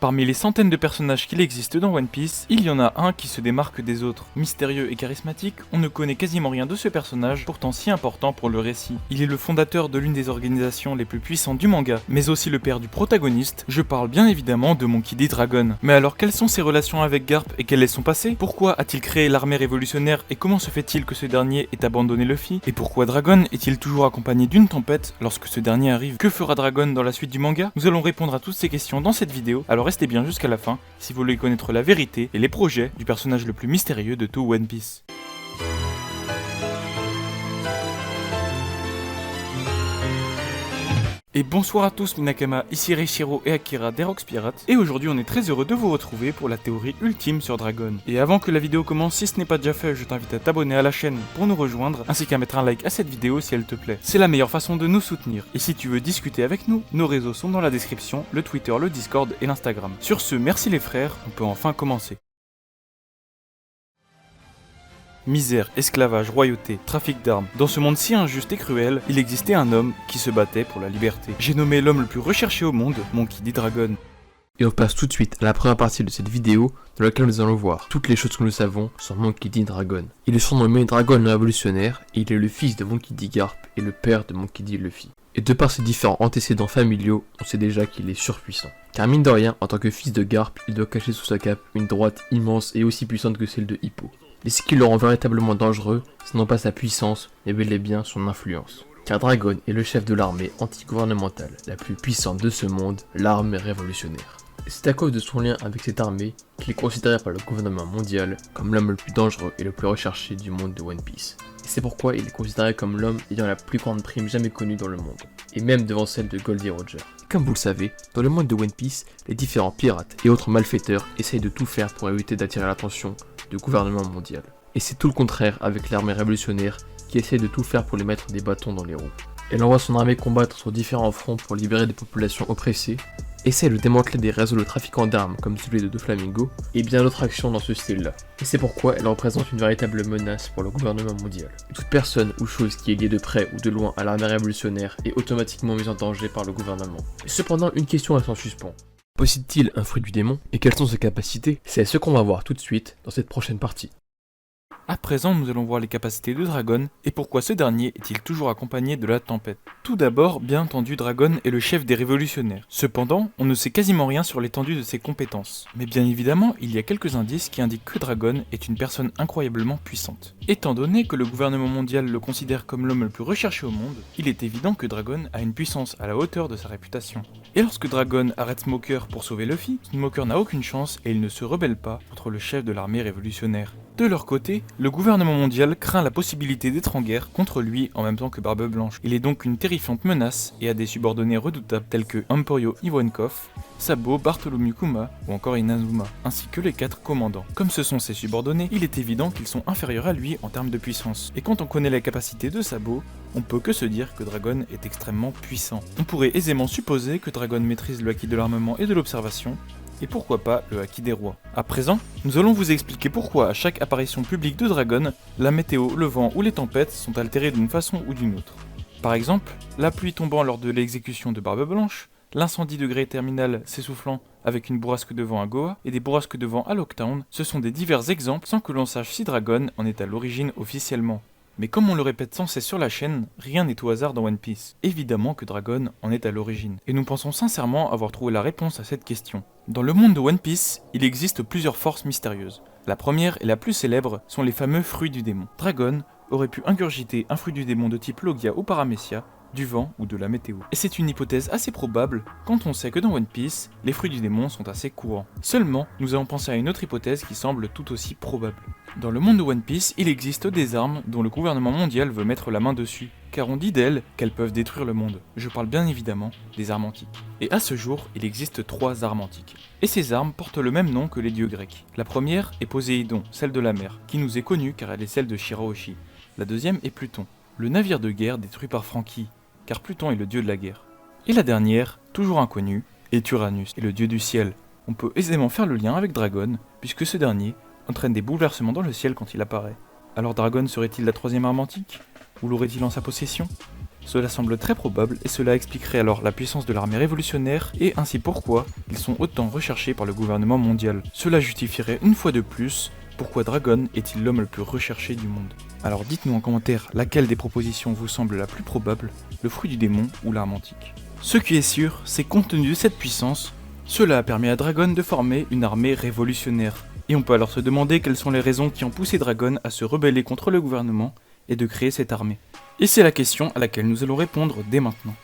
Parmi les centaines de personnages qu'il existe dans One Piece, il y en a un qui se démarque des autres. Mystérieux et charismatique, on ne connaît quasiment rien de ce personnage, pourtant si important pour le récit. Il est le fondateur de l'une des organisations les plus puissantes du manga, mais aussi le père du protagoniste. Je parle bien évidemment de Monkey D. Dragon. Mais alors quelles sont ses relations avec Garp et quel est son passé? Pourquoi a-t-il créé l'armée révolutionnaire et comment se fait-il que ce dernier ait abandonné Luffy? Et pourquoi Dragon est-il toujours accompagné d'une tempête lorsque ce dernier arrive? Que fera Dragon dans la suite du manga? Nous allons répondre à toutes ces questions dans cette vidéo, alors restez bien jusqu'à la fin si vous voulez connaître la vérité et les projets du personnage le plus mystérieux de tout One Piece. Et bonsoir à tous Minakama, ici Reichiro et Akira d'Herox Pirates, et aujourd'hui on est très heureux de vous retrouver pour la théorie ultime sur Dragon. Et avant que la vidéo commence, si ce n'est pas déjà fait, je t'invite à t'abonner à la chaîne pour nous rejoindre, ainsi qu'à mettre un like à cette vidéo si elle te plaît. C'est la meilleure façon de nous soutenir, et si tu veux discuter avec nous, nos réseaux sont dans la description, le Twitter, le Discord et l'Instagram. Sur ce, merci les frères, on peut enfin commencer. Misère, esclavage, royauté, trafic d'armes. Dans ce monde si injuste et cruel, il existait un homme qui se battait pour la liberté. J'ai nommé l'homme le plus recherché au monde, Monkey D. Dragon. Et on passe tout de suite à la première partie de cette vidéo dans laquelle nous allons voir toutes les choses que nous savons sur Monkey D. Dragon. Il est surnommé Dragon le révolutionnaire et il est le fils de Monkey D. Garp et le père de Monkey D. Luffy. Et de par ses différents antécédents familiaux, on sait déjà qu'il est surpuissant. Car mine de rien, en tant que fils de Garp, il doit cacher sous sa cape une droite immense et aussi puissante que celle de Hippo. Mais ce qui le rend véritablement dangereux, ce n'est pas sa puissance, mais bel et bien son influence. Car Dragon est le chef de l'armée anti-gouvernementale, la plus puissante de ce monde, l'armée révolutionnaire. C'est à cause de son lien avec cette armée qu'il est considéré par le gouvernement mondial comme l'homme le plus dangereux et le plus recherché du monde de One Piece. Et c'est pourquoi il est considéré comme l'homme ayant la plus grande prime jamais connue dans le monde, et même devant celle de Goldie Roger. Comme vous le savez, dans le monde de One Piece, les différents pirates et autres malfaiteurs essayent de tout faire pour éviter d'attirer l'attention du gouvernement mondial. Et c'est tout le contraire avec l'armée révolutionnaire qui essaie de tout faire pour les mettre des bâtons dans les roues. Elle envoie son armée combattre sur différents fronts pour libérer des populations oppressées, essaie de démanteler des réseaux de trafiquants d'armes comme celui de Doflamingo, et bien d'autres actions dans ce style-là. Et c'est pourquoi elle représente une véritable menace pour le gouvernement mondial. Toute personne ou chose qui est liée de près ou de loin à l'armée révolutionnaire est automatiquement mise en danger par le gouvernement. Cependant, une question reste en suspens. Possède-t-il un fruit du démon et quelles sont ses capacités? C'est ce qu'on va voir tout de suite dans cette prochaine partie. À présent, nous allons voir les capacités de Dragon et pourquoi ce dernier est-il toujours accompagné de la tempête. Tout d'abord, bien entendu, Dragon est le chef des révolutionnaires. Cependant, on ne sait quasiment rien sur l'étendue de ses compétences. Mais bien évidemment, il y a quelques indices qui indiquent que Dragon est une personne incroyablement puissante. Étant donné que le gouvernement mondial le considère comme l'homme le plus recherché au monde, il est évident que Dragon a une puissance à la hauteur de sa réputation. Et lorsque Dragon arrête Smoker pour sauver Luffy, Smoker n'a aucune chance et il ne se rebelle pas contre le chef de l'armée révolutionnaire. De leur côté, le gouvernement mondial craint la possibilité d'être en guerre contre lui en même temps que Barbe Blanche. Il est donc une terrifiante menace et a des subordonnés redoutables tels que Emporio Ivankov, Sabo, Bartholomew Kuma ou encore Inazuma, ainsi que les 4 commandants. Comme ce sont ses subordonnés, il est évident qu'ils sont inférieurs à lui en termes de puissance. Et quand on connaît la capacité de Sabo, on peut que se dire que Dragon est extrêmement puissant. On pourrait aisément supposer que Dragon maîtrise le acquis de l'armement et de l'observation, et pourquoi pas le acquis des rois. À présent, nous allons vous expliquer pourquoi à chaque apparition publique de Dragon, la météo, le vent ou les tempêtes sont altérées d'une façon ou d'une autre. Par exemple, la pluie tombant lors de l'exécution de Barbe Blanche, l'incendie de Grey Terminal s'essoufflant avec une bourrasque de vent à Goa et des bourrasques de vent à Locktown, ce sont des divers exemples sans que l'on sache si Dragon en est à l'origine officiellement. Mais comme on le répète sans cesse sur la chaîne, rien n'est au hasard dans One Piece. Évidemment que Dragon en est à l'origine. Et nous pensons sincèrement avoir trouvé la réponse à cette question. Dans le monde de One Piece, il existe plusieurs forces mystérieuses. La première et la plus célèbre sont les fameux fruits du démon. Dragon aurait pu ingurgiter un fruit du démon de type Logia ou Paramecia, du vent ou de la météo. Et c'est une hypothèse assez probable quand on sait que dans One Piece, les fruits du démon sont assez courants. Seulement, nous allons penser à une autre hypothèse qui semble tout aussi probable. Dans le monde de One Piece, il existe des armes dont le gouvernement mondial veut mettre la main dessus, car on dit d'elles qu'elles peuvent détruire le monde. Je parle bien évidemment des armes antiques. Et à ce jour, il existe 3 armes antiques. Et ces armes portent le même nom que les dieux grecs. La première est Poséidon, celle de la mer, qui nous est connue car elle est celle de Shirahoshi. La deuxième est Pluton, le navire de guerre détruit par Franky, car Pluton est le dieu de la guerre. Et la dernière, toujours inconnue, est Uranus, le dieu du ciel. On peut aisément faire le lien avec Dragon, puisque ce dernier entraîne des bouleversements dans le ciel quand il apparaît. Alors Dragon serait-il la 3e arme antique? Ou l'aurait-il en sa possession? Cela semble très probable et cela expliquerait alors la puissance de l'armée révolutionnaire et ainsi pourquoi ils sont autant recherchés par le gouvernement mondial. Cela justifierait une fois de plus pourquoi Dragon est-il l'homme le plus recherché du monde. Alors dites-nous en commentaire laquelle des propositions vous semble la plus probable, le fruit du démon ou l'arme antique. Ce qui est sûr, c'est compte tenu de cette puissance, cela a permis à Dragon de former une armée révolutionnaire. Et on peut alors se demander quelles sont les raisons qui ont poussé Dragon à se rebeller contre le gouvernement et de créer cette armée. Et c'est la question à laquelle nous allons répondre dès maintenant.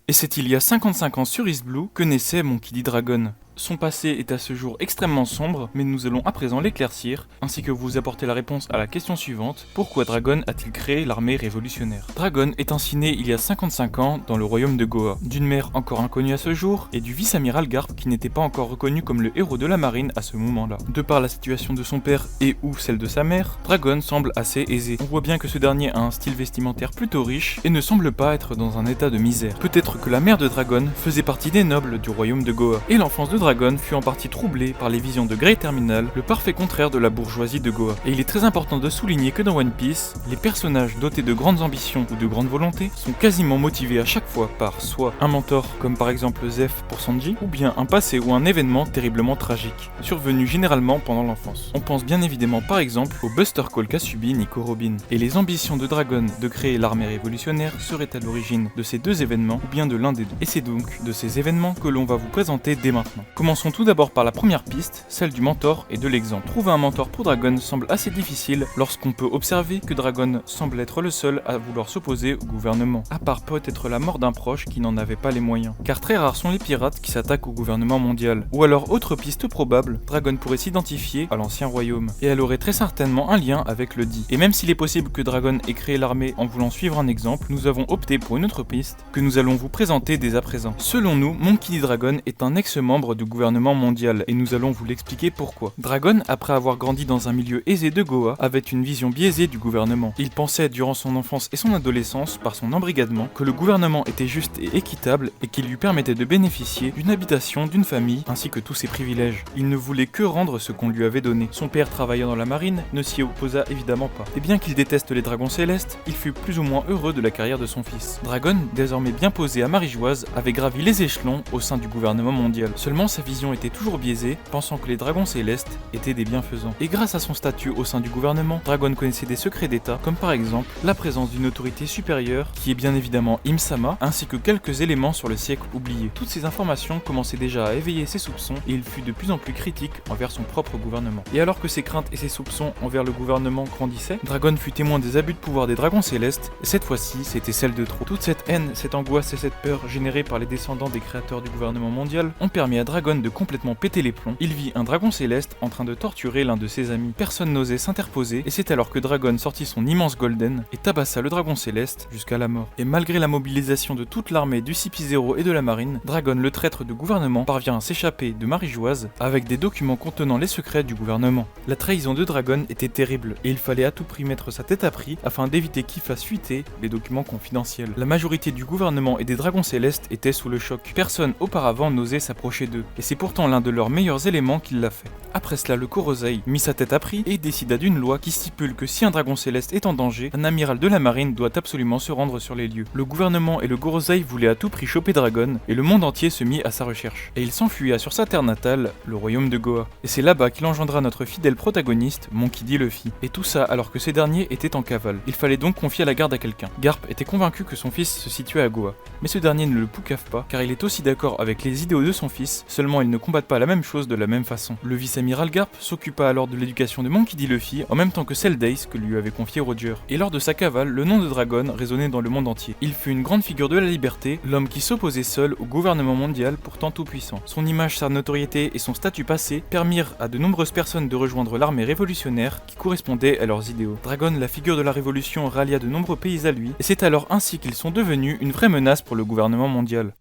Et c'est il y a 55 ans sur East Blue que naissait Monkey D. Dragon. Son passé est à ce jour extrêmement sombre, mais nous allons à présent l'éclaircir, ainsi que vous apporter la réponse à la question suivante, pourquoi Dragon a-t-il créé l'armée révolutionnaire? Dragon est ainsi né il y a 55 ans dans le royaume de Goa, d'une mère encore inconnue à ce jour, et du vice-amiral Garp qui n'était pas encore reconnu comme le héros de la marine à ce moment-là. De par la situation de son père et ou celle de sa mère, Dragon semble assez aisé. On voit bien que ce dernier a un style vestimentaire plutôt riche et ne semble pas être dans un état de misère. Peut-être que la mère de Dragon faisait partie des nobles du royaume de Goa, et l'enfance de Dragon fut en partie troublée par les visions de Grey Terminal, le parfait contraire de la bourgeoisie de Goa. Et il est très important de souligner que dans One Piece, les personnages dotés de grandes ambitions ou de grandes volontés sont quasiment motivés à chaque fois par soit un mentor, comme par exemple Zeph pour Sanji, ou bien un passé ou un événement terriblement tragique, survenu généralement pendant l'enfance. On pense bien évidemment par exemple au Buster Call qu'a subi Nico Robin. Et les ambitions de Dragon de créer l'armée révolutionnaire seraient à l'origine de ces deux événements, ou bien de l'un des deux. Et c'est donc de ces événements que l'on va vous présenter dès maintenant. Commençons tout d'abord par la première piste, celle du mentor et de l'exemple. Trouver un mentor pour Dragon semble assez difficile lorsqu'on peut observer que Dragon semble être le seul à vouloir s'opposer au gouvernement, à part peut-être la mort d'un proche qui n'en avait pas les moyens. Car très rares sont les pirates qui s'attaquent au gouvernement mondial. Ou alors, autre piste probable, Dragon pourrait s'identifier à l'ancien royaume, et elle aurait très certainement un lien avec le dit. Et même s'il est possible que Dragon ait créé l'armée en voulant suivre un exemple, nous avons opté pour une autre piste que nous allons vous présenter dès à présent. Selon nous, Monkey D. Dragon est un ex-membre du gouvernement mondial et nous allons vous l'expliquer pourquoi. Dragon, après avoir grandi dans un milieu aisé de Goa, avait une vision biaisée du gouvernement. Il pensait durant son enfance et son adolescence, par son embrigadement, que le gouvernement était juste et équitable et qu'il lui permettait de bénéficier d'une habitation, d'une famille, ainsi que tous ses privilèges. Il ne voulait que rendre ce qu'on lui avait donné. Son père, travaillant dans la marine, ne s'y opposa évidemment pas. Et bien qu'il déteste les dragons célestes, il fut plus ou moins heureux de la carrière de son fils. Dragon, désormais bien posé à Marie-Joise, avait gravi les échelons au sein du gouvernement mondial. Seulement sa vision était toujours biaisée, pensant que les dragons célestes étaient des bienfaisants. Et grâce à son statut au sein du gouvernement, Dragon connaissait des secrets d'État, comme par exemple la présence d'une autorité supérieure, qui est bien évidemment Im-sama, ainsi que quelques éléments sur le siècle oublié. Toutes ces informations commençaient déjà à éveiller ses soupçons, et il fut de plus en plus critique envers son propre gouvernement. Et alors que ses craintes et ses soupçons envers le gouvernement grandissaient, Dragon fut témoin des abus de pouvoir des dragons célestes, et cette fois-ci, c'était celle de trop. Toute cette haine, cette angoisse et cette peur générées par les descendants des créateurs du gouvernement mondial ont permis à Dragon de complètement péter les plombs. Il vit un dragon céleste en train de torturer l'un de ses amis. Personne n'osait s'interposer, et c'est alors que Dragon sortit son immense golden et tabassa le dragon céleste jusqu'à la mort. Et malgré la mobilisation de toute l'armée du CP0 et de la marine, Dragon, le traître de gouvernement, parvient à s'échapper de Marie-Joise avec des documents contenant les secrets du gouvernement. La trahison de Dragon était terrible, et il fallait à tout prix mettre sa tête à prix afin d'éviter qu'il fasse fuiter les documents confidentiels. La majorité du gouvernement et des dragons célestes étaient sous le choc. Personne auparavant n'osait s'approcher d'eux, et c'est pourtant l'un de leurs meilleurs éléments qui l'a fait. Après cela, le Korosei mit sa tête à prix et décida d'une loi qui stipule que si un dragon céleste est en danger, un amiral de la marine doit absolument se rendre sur les lieux. Le gouvernement et le Gorosei voulaient à tout prix choper Dragon, et le monde entier se mit à sa recherche. Et il s'enfuya sur sa terre natale, le royaume de Goa. Et c'est là-bas qu'il engendra notre fidèle protagoniste, Monkey D. Luffy. Et tout ça alors que ces derniers étaient en cavale. Il fallait donc confier la garde à quelqu'un. Garp était convaincu que son fils se situait à Goa, mais ce dernier ne le poucave pas, car il est aussi d'accord avec les idéaux de son fils, seulement ils ne combattent pas la même chose de la même façon. Le vice-amiral Garp s'occupa alors de l'éducation de Monkey D. Luffy, en même temps que celle d'Ace que lui avait confié Roger. Et lors de sa cavale, le nom de Dragon résonnait dans le monde entier. Il fut une grande figure de la liberté, l'homme qui s'opposait seul au gouvernement mondial pourtant tout puissant. Son image, sa notoriété et son statut passé permirent à de nombreuses personnes de rejoindre l'armée révolutionnaire qui correspondait à leurs idéaux. Dragon, la figure de la révolution, rallia de nombreux pays à lui, et c'est alors ainsi qu'ils sont devenus une vraie menace pour le gouvernement mondial.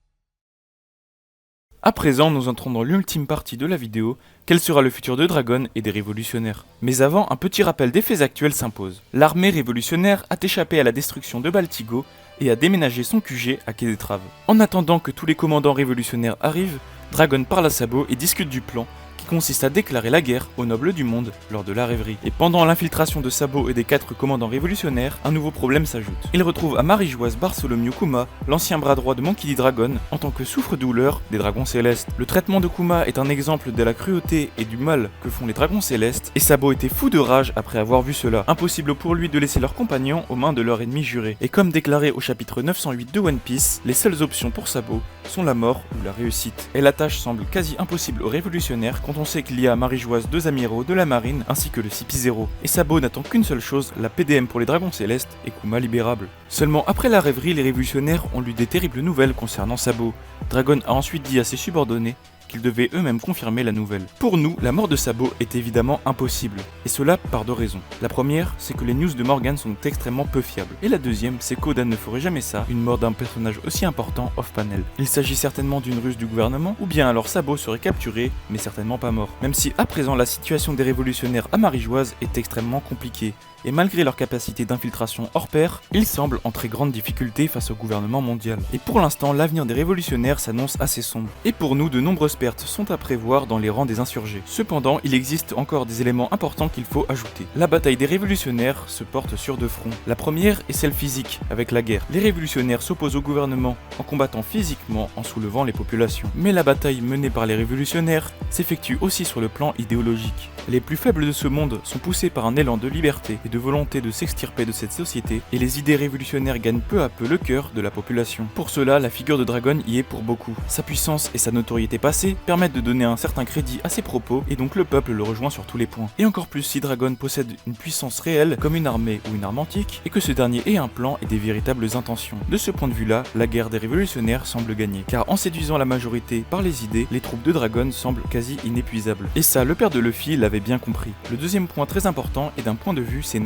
À présent, nous entrons dans l'ultime partie de la vidéo, quel sera le futur de Dragon et des révolutionnaires. Mais avant, un petit rappel des faits actuels s'impose. L'armée révolutionnaire a échappé à la destruction de Baltigo et a déménagé son QG à Quai des Traves. En attendant que tous les commandants révolutionnaires arrivent, Dragon parle à Sabo et discute du plan, qui consiste à déclarer la guerre aux nobles du monde lors de la rêverie. Et pendant l'infiltration de Sabo et des 4 commandants révolutionnaires, un nouveau problème s'ajoute. Il retrouve à Marie-Joise Bartholomew Kuma, l'ancien bras droit de Monkey D. Dragon, en tant que souffre-douleur des dragons célestes. Le traitement de Kuma est un exemple de la cruauté et du mal que font les dragons célestes, et Sabo était fou de rage après avoir vu cela. Impossible pour lui de laisser leurs compagnons aux mains de leur ennemi juré. Et comme déclaré au chapitre 908 de One Piece, les seules options pour Sabo sont la mort ou la réussite. Et la tâche semble quasi impossible aux révolutionnaires quand on sait qu'il y a à Marie-Joise 2 amiraux de la marine ainsi que le CP0. Et Sabo n'attend qu'une seule chose, la PDM pour les dragons célestes et Kuma libérable. Seulement après la rêverie, les révolutionnaires ont lu des terribles nouvelles concernant Sabo. Dragon a ensuite dit à ses subordonnés qu'ils devaient eux-mêmes confirmer la nouvelle. Pour nous, la mort de Sabo est évidemment impossible, et cela par 2 raisons. La première, c'est que les news de Morgan sont extrêmement peu fiables, et la deuxième, c'est qu'Oda ne ferait jamais ça, une mort d'un personnage aussi important off-panel. Il s'agit certainement d'une ruse du gouvernement, ou bien alors Sabo serait capturé, mais certainement pas mort. Même si à présent la situation des révolutionnaires à Marie-Joise est extrêmement compliquée, et malgré leur capacité d'infiltration hors pair, ils semblent en très grande difficulté face au gouvernement mondial. Et pour l'instant, l'avenir des révolutionnaires s'annonce assez sombre. Et pour nous, de nombreuses pertes sont à prévoir dans les rangs des insurgés. Cependant, il existe encore des éléments importants qu'il faut ajouter. La bataille des révolutionnaires se porte sur 2 fronts. La première est celle physique, avec la guerre. Les révolutionnaires s'opposent au gouvernement en combattant physiquement en soulevant les populations. Mais la bataille menée par les révolutionnaires s'effectue aussi sur le plan idéologique. Les plus faibles de ce monde sont poussés par un élan de liberté et de volonté de s'extirper de cette société, et les idées révolutionnaires gagnent peu à peu le cœur de la population. Pour cela, la figure de Dragon y est pour beaucoup. Sa puissance et sa notoriété passée permettent de donner un certain crédit à ses propos, et donc le peuple le rejoint sur tous les points. Et encore plus si Dragon possède une puissance réelle comme une armée ou une arme antique, et que ce dernier ait un plan et des véritables intentions. De ce point de vue-là, la guerre des révolutionnaires semble gagner, car en séduisant la majorité par les idées, les troupes de Dragon semblent quasi inépuisables. Et ça, le père de Luffy l'avait bien compris. Le deuxième point très important est d'un point de vue scénaristique.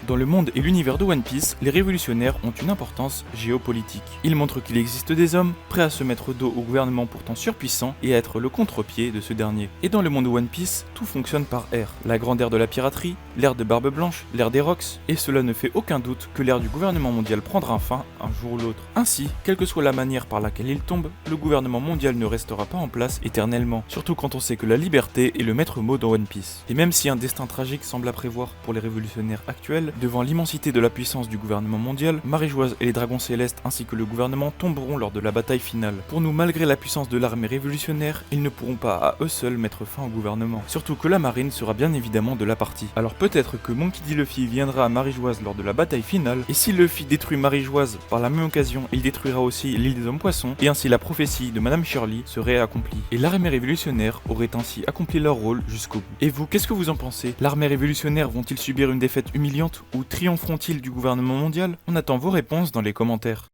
Dans le monde et l'univers de One Piece, les révolutionnaires ont une importance géopolitique. Ils montrent qu'il existe des hommes prêts à se mettre dos au gouvernement pourtant surpuissant et à être le contre-pied de ce dernier. Et dans le monde de One Piece, tout fonctionne par ère. La grande ère de la piraterie, l'ère de Barbe Blanche, l'ère des Rocks, et cela ne fait aucun doute que l'ère du gouvernement mondial prendra fin un jour ou l'autre. Ainsi, quelle que soit la manière par laquelle il tombe, le gouvernement mondial ne restera pas en place éternellement, surtout quand on sait que la liberté est le maître mot dans One Piece. Et même si un destin tragique semble à prévoir pour les révolutionnaires actuels, devant l'immensité de la puissance du gouvernement mondial, Marie-Joise et les dragons célestes ainsi que le gouvernement tomberont lors de la bataille finale. Pour nous, malgré la puissance de l'armée révolutionnaire, ils ne pourront pas à eux seuls mettre fin au gouvernement. Surtout que la marine sera bien évidemment de la partie. Alors peut-être que Monkey D. Luffy viendra à Marie-Joise lors de la bataille finale, et si Luffy détruit Marie-Joise, par la même occasion, il détruira aussi l'île des hommes poissons, et ainsi la prophétie de Madame Shirley serait accomplie. Et l'armée révolutionnaire aurait ainsi accompli leur rôle jusqu'au bout. Et vous, qu'est-ce que vous en pensez? L'armée révolutionnaire vont-ils subir une défaite humiliante ou triompheront-ils du gouvernement mondial? On attend vos réponses dans les commentaires.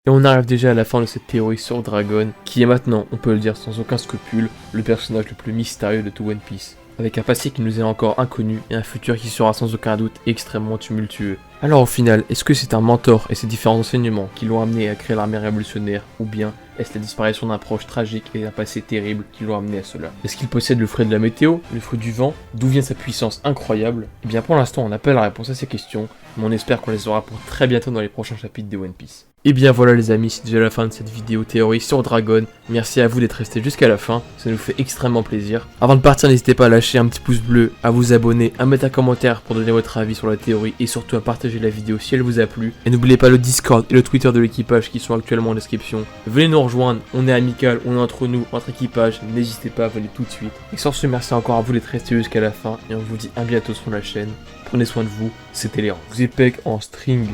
Et on arrive déjà à la fin de cette théorie sur Dragon, qui est maintenant, on peut le dire sans aucun scrupule, le personnage le plus mystérieux de tout One Piece. Avec un passé qui nous est encore inconnu et un futur qui sera sans aucun doute extrêmement tumultueux. Alors au final, est-ce que c'est un mentor et ses différents enseignements qui l'ont amené à créer l'armée révolutionnaire, ou bien est-ce la disparition d'un proche tragique et d'un passé terrible qui l'ont amené à cela? Est-ce qu'il possède le fruit de la météo, le fruit du vent? D'où vient sa puissance incroyable? Et bien pour l'instant on n'a pas la réponse à ces questions, mais on espère qu'on les aura pour très bientôt dans les prochains chapitres de One Piece. Et bien voilà les amis, c'est déjà la fin de cette vidéo théorie sur Dragon. Merci à vous d'être restés jusqu'à la fin, ça nous fait extrêmement plaisir. Avant de partir, n'hésitez pas à lâcher un petit pouce bleu, à vous abonner, à mettre un commentaire pour donner votre avis sur la théorie et surtout à partager la vidéo si elle vous a plu. Et n'oubliez pas le Discord et le Twitter de l'équipage qui sont actuellement en description. Venez nous rejoindre, on est amical, on est entre nous, entre équipage, n'hésitez pas, venez tout de suite. Et sur ce, merci encore à vous d'être restés jusqu'à la fin et on vous dit à bientôt sur la chaîne. Prenez soin de vous, c'était Léon. Vous épec en string.